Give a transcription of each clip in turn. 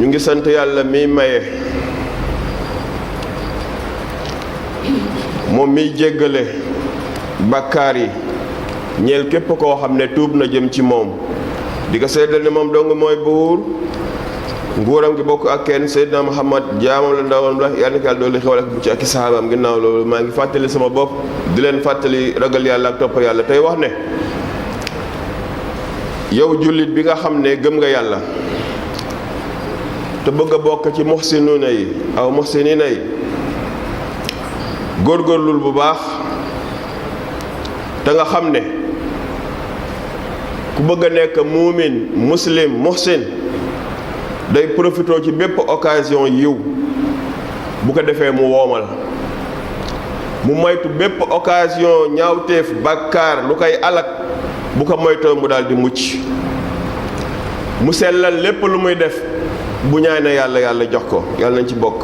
ñu ngi sant yàlla mi maye moom miy jéggale bàkkaar yi ñeel képp koo xam ne tuub na jëm ci moom di ko seedal ne moom dong mooy buur nguuram gi bokk ak kenn Seydina Muhammad jaamam la ndawam la yàlla na ko yàlla doole xewal ak bu ci ak sahabaam ginnaaw loolu maa ngi fàttali sama bopp di leen fàttali ragal yàlla ak topp yàlla tey wax ne yow jullit bi nga xam ne gëm nga yàlla te bëgg a bokk ci muhsinuuna yi aw muhsiniina yi góorgóorlul bu baax te nga xam ne ku bëgg a nekk muumin muslim muhsin day profitoo ci bépp occasion yiw bu ko defee mu woomal mu moytu bépp occasion ñaawteef bàkkaar lu koy alak bu ko moytoo mu daal di mucc mu sellal lépp lu muy def bu ñaane yàlla yàlla jox ko yàlla nañ ci bokk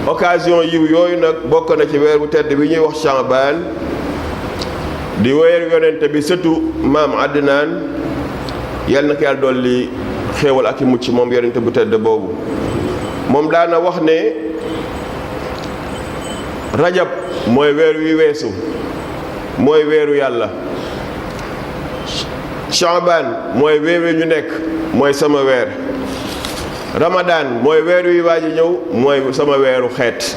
occasion yiw yooyu nag bokk na ci weer bu tedd bi ñuy wax Sha'ban di weer yonente bi sëtu maam Adnaan yàlla na ko yàlla dolli xéewal ak i mucc moom yonente bu tedd boobu moom daana wax ne rajab mooy weer wi weesu mooy weeru yàlla Sha'ban mooy weer wi ñu nekk mooy sama weer Ramadan mooy weer wi waaj a ñëw mooy sama weeru xeet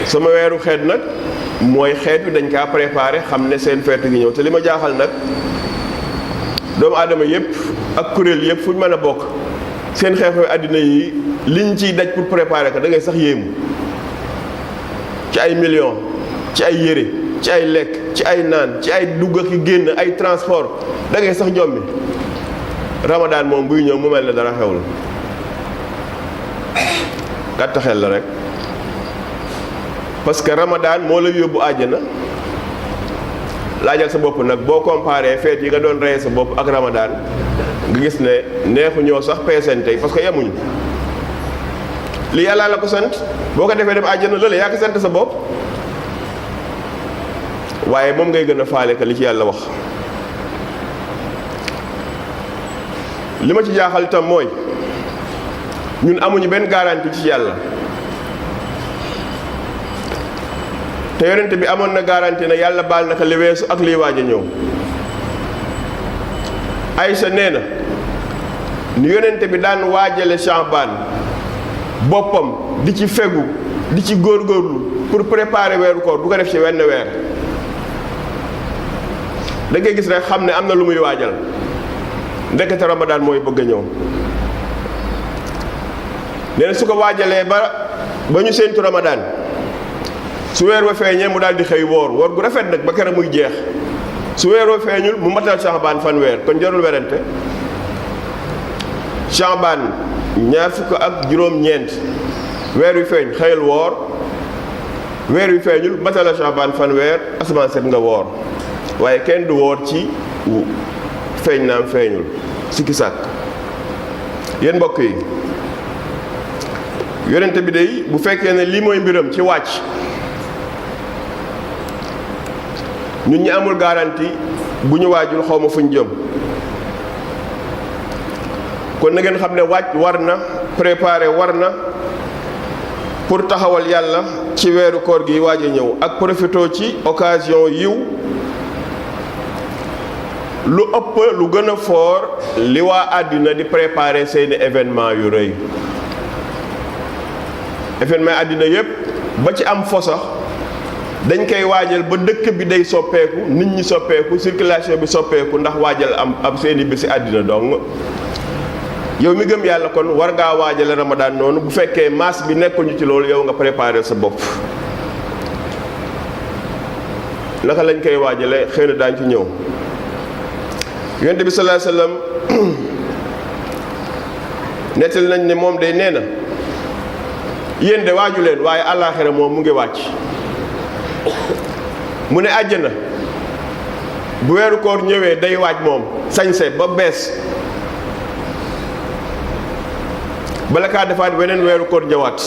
sama weeru xeet nag mooy xeet wi dañ kaa préparé xam ne seen feet gi ñëw te li ma jaaxal nag doomu aadama yëpp ak kuréel yëpp fu ñu mën a bokk seen xew-xew àddina yi liñ ciy daj pour préparer ko da ngay sax yéemu ci ay millions ci ay yére ci ay lekk ci ay naan ci ay dugg ak génn ay transport da ngay sax jommi Ramadan moom buy ñëw mu mel ne dara xewul gàtt xel la rek parce que Ramadan moo la yóbbu àjjana laajal sa bopp nag boo comparé feet yi nga doon reye sa bopp ak Ramadan nga gis ne neexu ñoo sax peesante parce que yemuñu li yàlla la ko sant boo ko defee dem àjjana lële yaa ko sant sa bopp waaye moom ngay gën a faale ka li ci yàlla wax li ma ci jaaxal itam mooy ñun amuñu benn garantie ci yàlla te yonente bi amoon na garantie ne yàlla baal na ko li weesu ak liy waaj a ñëw Aysa nee na ni yonente bi daan waajale Sha'ban boppam di ci fegu di ci góorgóorlu pour préparer weeru koor du ko def ci wenn weer da ngay gis rek xam ne am na lu muy waajal ndekete Ramadan mooy bëgg a ñëw nee na su ko waajalee ba ñu séentu Ramadan su weer wa feeñee mu daal di xëy woor gu rafet nag ba kera muy jeex su weer wa feeñul mu matal Sha'ban fanweer kon jarul werante Sha'ban ñaar fukk ak juróom-ñeent weer wi feeñ xëyal woor weer wi feeñul matal Sha'ban fanweer asamaan set nga woor waaye kenn du woor ci feeñ naam feeñul sikki sàkk yéen mbokk yi yonente bi day bu fekkee ne lii mooy mbiram ci wàcc ñun ñi amul garantie bu ñu waajul xaw ma fu ñu jëm kon na ngeen xam ne wàcc war na préparer war na pour taxawal yàlla ci weeru koor gi waaj a ñëw ak profitoo ci occasion yiw lu ëpp lu gën a fort li waa àddina di préparer seeni événement yu rëy événement àddina yépp ba ci am fo sax dañ koy waajal ba dëkk bi day soppeeku nit ñi soppeeku circulation bi soppeeku ndax waajal am seeni bési àddina dong yow mi gëm yàlla kon war ngaa waajale Ramadan noonu bu fekkee masse bi nekkuñu ci loolu yow nga préparer sa bopp naka lañ koy waajale xëy na daañu ci ñëw yonent bi sallallahu alayhi wasallam nettali nañ ne moom day nee na yéen de waaju leen waaye àllaaxira moom mu ngi wàcc mu ne àjjana bu weeru koor ñëwee day waaj moom sañse ba bees bala kaa defaat weneen weeru koor ñëwaat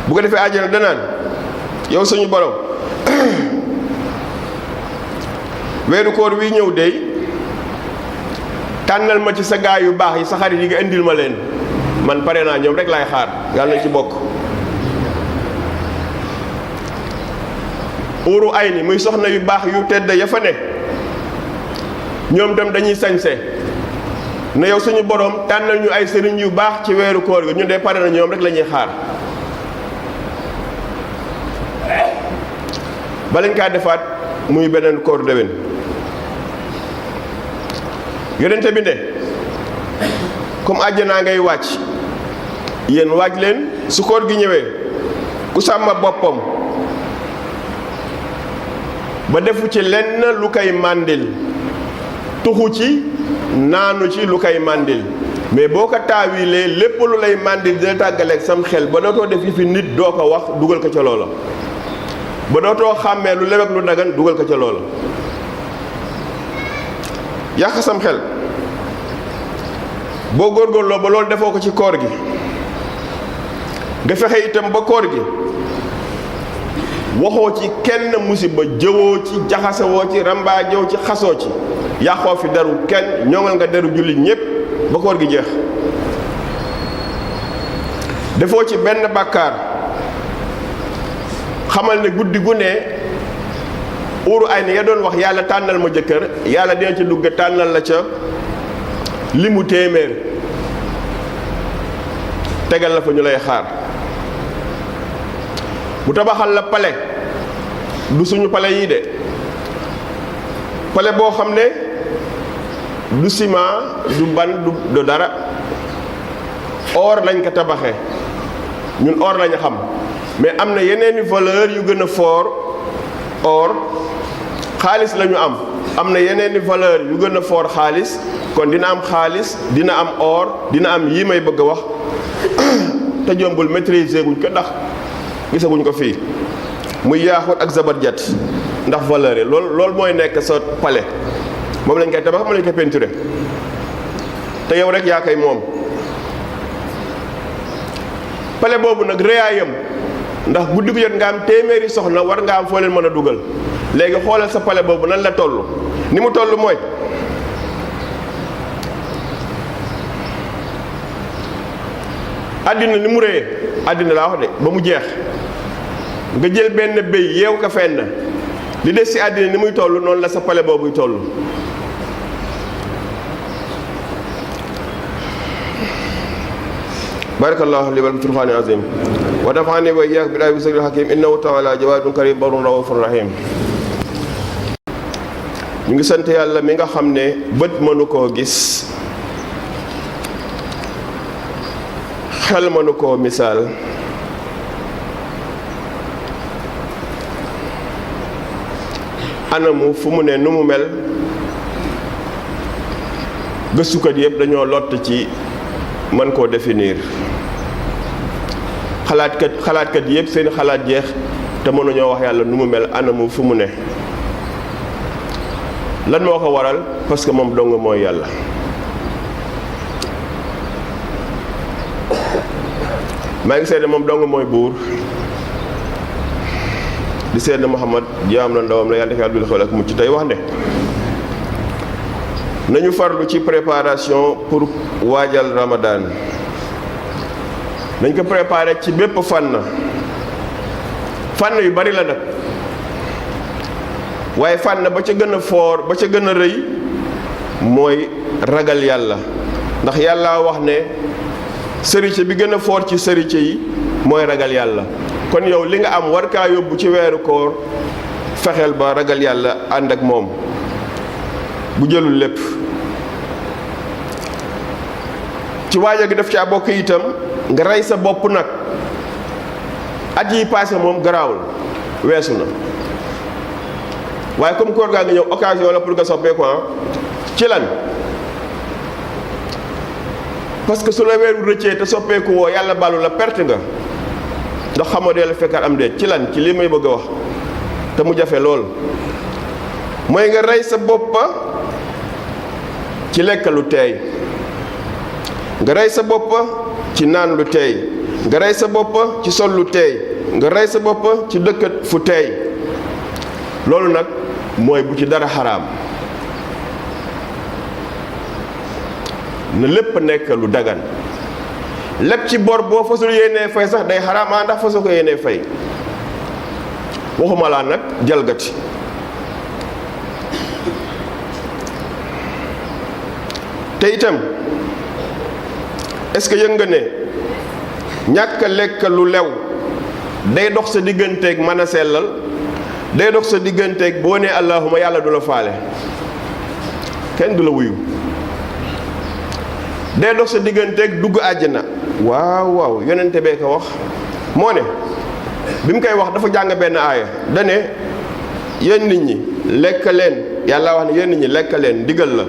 bu ko defee àjjana danaan yow suñu borom weeru koor wi ñëw dey tànnal ma ci sa gaay yu baax yi sa xarit yi nga indil ma leen man pare naa ñoom rek laay xaar yàlla nañ ci bokk. uuru ay ni muy soxna yu baax yu tedd ya fa ne ñoom tam dañuy sañse ne yow suñu borom tànnal ñu ay sëriñ yu baax ci weeru koor gi ñun de pare na ñoom rek la ñuy xaar. balañ kaa defaat muy beneen koor déwén yonente bi ne comme àjjanaa ngay wàcc yéen waaj leen su koor gi ñëwee ku sàmm boppam ba defu ci lenn lu koy màndil tuxu ci naanu ci lu koy màndil mais boo ko taawilee lépp lu lay màndil dina tàggaleeg sam xel ba dootoo def yi fi nit doo ko wax dugal ko ca loola ba dootoo xàmmee lu lewek lu dagan dugal ko ca loola yàq sam xel boo góorgóorloo ba loolu defoo ko ci koor gi nga fexe itam ba koor gi waxoo ci kenn musiba jëwoo ci jaxasewoo ci rambaajoo ci xasoo ci yàqoo fi deru kenn ñoŋal nga deru jullit ñépp ba koor gi jeex defoo ci benn bàkkaar xamal ne guddi gu ne uuru ay ni ya doon wax yàlla tànnal ma jëkkër yàlla dina ci dugg tànnal la ca limu téeméer tegal la fa ñu lay xaar bu tabaxal la pale du suñu pale yii de pale boo xam ne du ciment du ban du dara or lañ ko tabaxee ñun or lañ xam mais am na yeneeni valeur yu gën a fort or xaalis la ñu am na yeneeni valeur yu gën a fort xaalis kon dina am xaalis dina am or dina am yii may bëgg a wax te jombul maîtriser guñ ko ndax gisaguñ ko fii muy yaaxut ak zabarjat ndax valeur yi loolu mooy nekk sa palais moom lañ koy tabax moom lañ koy peinturé te yow rek yaa koy moom palais boobu nag réyaayam ndax guddi gu jot nga am téeméeri soxna war nga am foo leen mën a dugal léegi xoolal sa palais boobu nan la toll ni mu toll mooy àddina ni mu réyee àddina laa wax de ba mu jeex nga jël benn béy yeew ko fenn li des ci àddina ni muy toll noonu la sa palais boobuy toll barakallahu li wal fi qur'ani azim wa nafa'ani wa iyyakum bil ayati wa hakim innahu ta'ala jawadun karim barun raufur rahim. ñu ngi sant yàlla mi nga xam ne bët mënu koo gis xel mënu koo misaal anamu fu mu ne nu mu mel gëstukat yëpp dañoo lott ci mën koo définir xalaatkat yëpp seen xalaat jeex te mënuñoo wax yàlla nu mu mel anamu fu mu ne lan moo ko waral parce que moom dong mooy yàlla maa ngi seede moom dong mooy buur di seede Muhammad jaam la ndawam la yàlla def yàlla dul xel ak mucc tey wax ne nañu farlu ci préparation pour waajal Ramadan nañ ko préparer ci bépp fànn yu bari la nag waaye fànn ba ca gën a foor ba ca gën a rëy mooy ragal yàlla ndax yàlla wax ne sërice bi gën a foor ci sërice yi mooy ragal yàlla kon yow li nga am war kaa yóbbu ci weeru koor fexeel ba ragal yàlla ànd ak moom bu jëlul lépp ci waaja gi def ci bokk itam nga rey sa bopp nag at yi passé moom garaawul weesu na waaye comme koor gaa nga ñëw occasion la pour nga soppeeku ci lan parce que su la weeru rëccee te soppeeku woo yàlla balu la perte nga ndax xamoo dee la fekkaat am déet ci lan ci lii may bëgg a wax te mu jafe lool mooy nga rey sa boppa ci lekk lu teey nga rey sa boppa ci naan lu teey nga rey sa boppa ci sol lu teey nga rey sa boppa ci dëkkat fu teey loolu nag mooy bu ci dara xaraam na lépp nekk lu dagan lépp ci bor boo fasul yéenee fay sax day xaraam ndax fasu ko yéenee fay waxuma laa nag jalgati te itam est-ce que yëg nga ne ñàkk a lekk lu lew day dox sa digganteeg mën a sellal day dox sa digganteeg boo nee allahuma yàlla du la faale kenn du la wuyu day dox sa digganteeg dugg àjjana waaw waaw yonente bee ko wax moo ne bi mu koy wax dafa jàng benn aaya dane yéen nit ñi lekk leen yàlla wax ne yéen nit ñi lekk leen ndigal la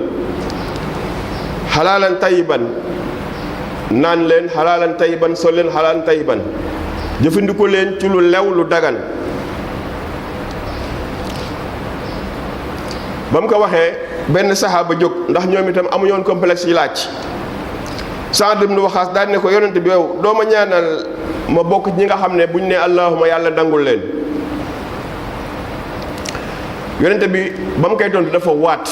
xalaalan tayiban naan leen xalaalan tayiban sol leen xalaalan tayiban jëfandikoo leen ci lu lew lu dagan ba mu ko waxee benn saxaaba jóg ndax ñoom itam amuñu woon complexe yi laaj Saad ibn Waqaas daal ne ko yonente bi yow doo ma ñaanal ma bokk ñi nga xam ne buñ ne allahuma yàlla dangul leen yonente bi ba mu koy tontu dafa waat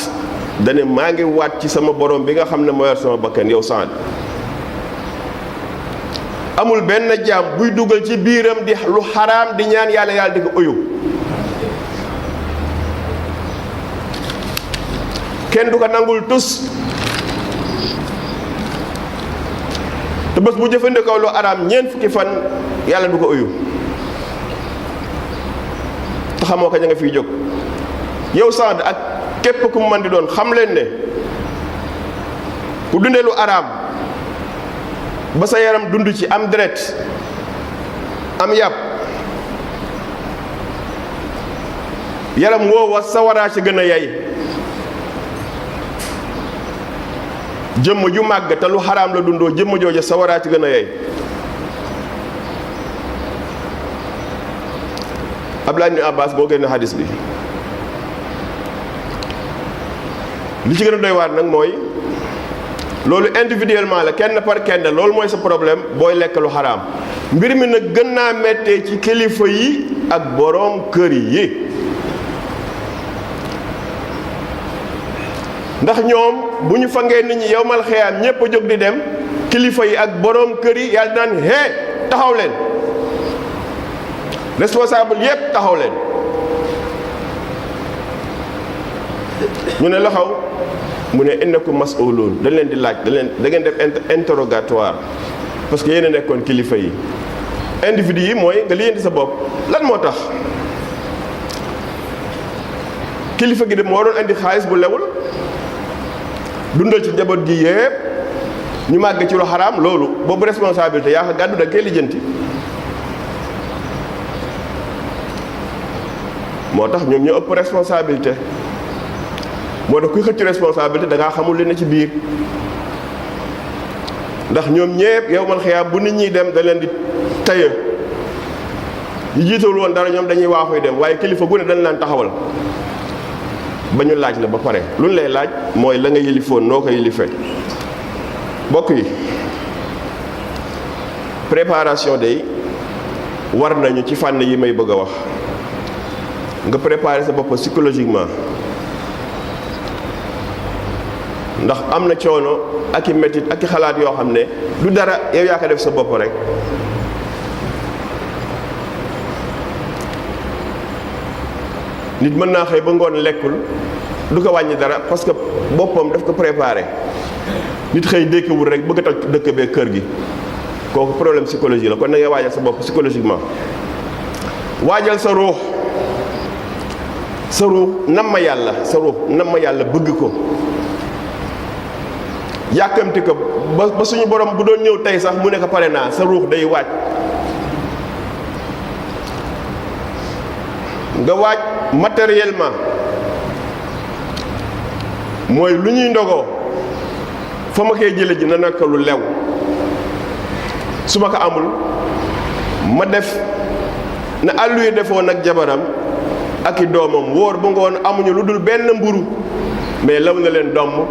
dane maa ngi waat ci sama borom bi nga xam ne moo yor sama bakkan yow Saad amul benn jaam buy dugal ci biiram di lu xaraam di ñaan yàlla yàlla di ko uyu kenn du ko nangul tus te bés bu jëfandikoo lu araam ñeent fukki fan yàlla du ko uyu te xamoo ko ña nga fiy jóg yow Saad ak képp ku mu mën di doon xam leen ne ku dundee lu araam ba sa yaram dund ci am deret am yàpp yaram woowa sawaraa ci gën a yay jëmm ju màgg te lu xaraam la dundoo jëmm jooja sawaraa ci gën a yey Abdullah ibn Abbas boo génne xadis bi li ci gën a doy waar nag mooy loolu individuellement la kenn par kenn loolu mooy sa problème booy lekk lu xaraam mbir mi nag gën naa mettee ci kilifa yi ak boroom kër yi ndax ñoom bu ñu fangee nit ñi yowmal xiyaam ñépp a jóg di dem kilifa yi ak boroom kër yi yàlla naan hee taxaw leen responsable yépp taxaw leen ñu ne la xaw mu ne innakum mas'uluun dañ leen di laaj da ngeen def interrogatoire parce que yéen a nekkoon kilifa yi individu yi mooy nga lijjanti sa bopp lan moo tax kilifa gi de moo doon indi xaalis bu lewul dundal ci njaboot gi yépp ñu màgg ci lu xaraam loolu boobu responsabilité yaa ko gàddu da koy lijjanti moo tax ñoom ñoo ëpp responsabilité moo tax kuy xëcc responsabilité da ngaa xamul li ne ci biir ndax ñoom ñépp yow man xiyaam bu nit ñi dem da leen di taye ñu jiital woon dara ñoom dañuy waaxuy dem waaye kilifa gu ne dañ laan taxawal ba ñu laaj la ba pare lu ñu lay laaj mooy la nga yilifoon noo ko yilifee bokk yi préparation day war nañu ci fànn yi may bëgg a wax nga préparer sa bopp psychologiquement ndax am na coono ak i métit ak i xalaat yoo xam ne du dara yow yaa ko def sa bopp rek nit mën naa xëy ba ngoon lekkul du ko wàññi dara parce que boppam daf ko préparé nit xëy ndékkiwul rek bëgg a toj dëkk bee kër gi kooku problème psychologie la kon da ngay waajal sa bopp psychologiquement waajal sa ruux nam ma yàlla bëgg ko yàkkamti ko ba suñu borom bu doon ñëw tey sax mu ne ko pare naa sa ruux day waaj nga waaj matériellement mooy lu ñuy ndogoo fa ma koy jële ji na nekk lu lew su ma ko amul ma def na àlluy defoon ak jabaram ak i doomam wóor ba ngoon amuñu lu dul benn mburu mais law na leen domm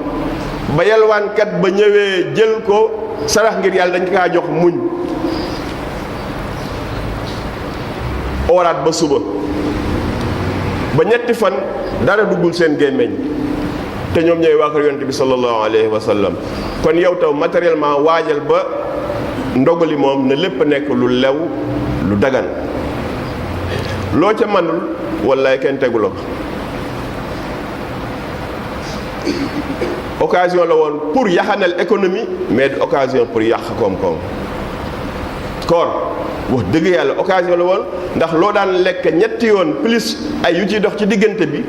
ba yalwaankat ba ñëwee jël ko sarax ngir yàlla dañ kaa jox muñ oraat ba suba ba ñetti fan dara duggul seen gémmiñ te ñoom ñooy waa kër yonent bi sallallahu alayhi wa sallam. kon yow taw matériellement waajal ba ndogali moom ne lépp nekk lu lew lu dagan loo ca manul wallaay kenn tegu la ko occasion la woon pour yaxanal économie mais du occasion pour yàq koom-koom koor wax dëgg yàlla occasion la woon ndax loo daan lekk ñetti yoon plus ay yu ciy dox ci diggante bi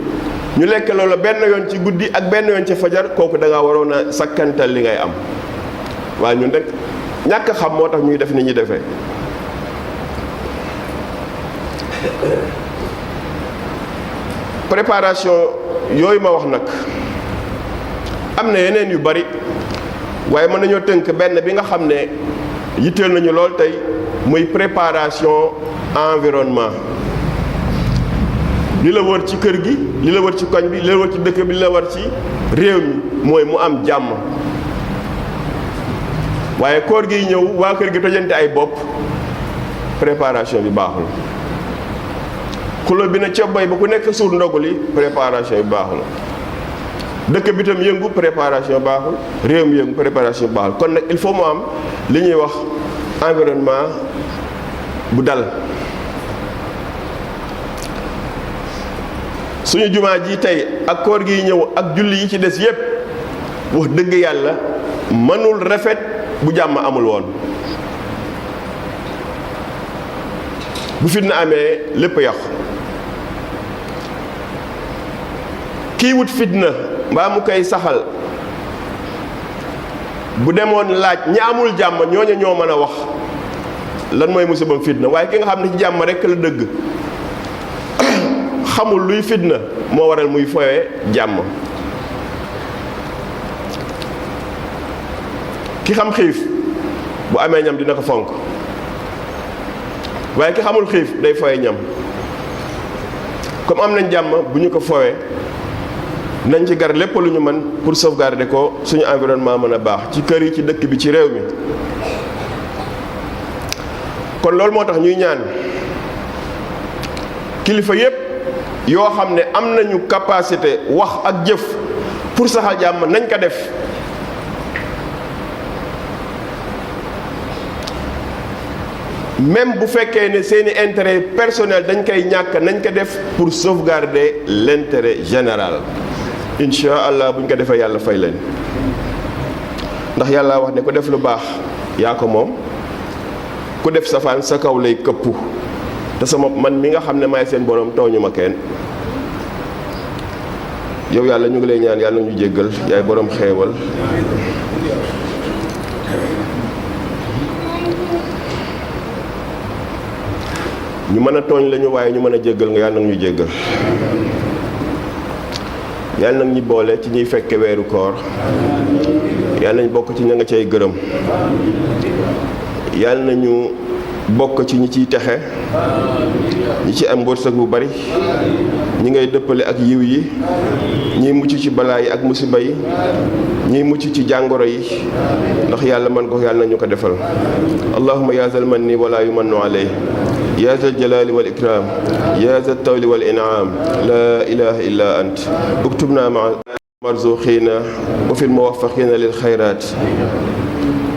ñu lekk loolu benn yoon ci guddi ak benn yoon ci fajar kooku da ngaa waroon a sakkantal li ngay am waaye ñun rek ñàkk xam moo tax ñuy def ni ñuy defee préparation yooyu ma wax nag am na yeneen yu bari waaye mën nañoo tënk benn bi nga xam ne yitteel nañu lool tey muy préparation environnement li la wër ci kër gi li la wër ci koñ bi li la wër ci dëkk bi li la wër ci réew mi mooy mu am jàmm waaye koor gi ñëw waa kër gi tojante ay bopp préparation bi baaxul xulo bi na cobbay ba ku nekk suur ndogu li préparation bi baaxul dëkk bi tam yëngu préparation baaxul réew mi yëngu préparation baaxul kon nag il faut mu am li ñuy wax environnement bu dal suñu jumaa ji tey ak koor gi ñëw ak julli yi ci des yépp wax dëgg yàlla mënul rafet bu jàmm amul woon bu fitna amee lépp yàqu kii wut fitna mbaa mu koy saxal bu demoon laaj ñi amul jàmm ñooñu ñoo mën a wax lan mooy musibam fitna waaye ki nga xam ne ci jàmm rekk la dëgg xamul luy fitna moo waral muy fowe jàmm ki xam xiif bu amee ñam dina ko fonk waaye ki xamul xiif day fowe ñam comme am nañ jàmm bu ñu ko fowe nañ ci gar lépp lu ñu mën pour sauvegarder ko suñu environnement mën a baax ci kër yi ci dëkk bi ci réew mi kon loolu moo tax ñuy ñaan kilifa yépp yoo xam ne am nañu capacité wax ak jëf pour saxal jàmm nañ ko def même bu fekkee ne seeni intérêt personnel dañ koy ñàkk nañ ko def pour sauvegarder l'intérêt général incha allah buñ ko defee yàlla fay leen ndax yàlla wax ne ku def lu baax yaa ko moom ku def safaan sa kaw lay këppu te sama man mi nga xam ne maay seen borom tooñu ma kenn yow yàlla ñu ngi lay ñaan yàlla ñu jéggal yaay borom xeewal ñu mën a tooñ lañu waaye ñu mën a jéggal nga yàlla nag ñu jéggal yàlla nag ñu boole ci ñuy fekke weeru koor yàlla nañ bokk ci ña nga cay gërëm yàlla nañu bokk ci ñi ciy texe ñi ci am wërsëg bu bari ñi ngay dëppale ak yiw yi ñiy mucc ci balaa yi ak musiba yi ñiy mucc ci jàngoro yi ndax yàlla man ko yàlla nañu ko defal allahumma ya zal manni wala yumannu alayhi ya zal jalali wal ikram ya zal tawli wal in'am la ilaha illa ant uktubna ma'a marzuqina wa fil muwaffaqina lil khayrat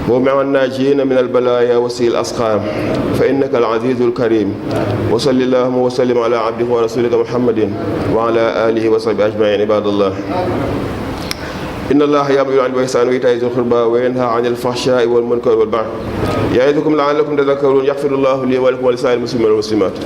ومع الناجين من البلايا وسيء الأسقام فإنك العزيز الكريم وصل اللهم وسلم على عبدك ورسولك محمد وعلى آله وصحبه أجمعين عباد الله إن الله يأمر بالعدل والإحسان وإيتاء ذي القربى وينهى عن الفحشاء والمنكر والبغي يعظكم لعلكم تذكرون يغفر الله لي ولكم ولسائر المسلمين والمسلمات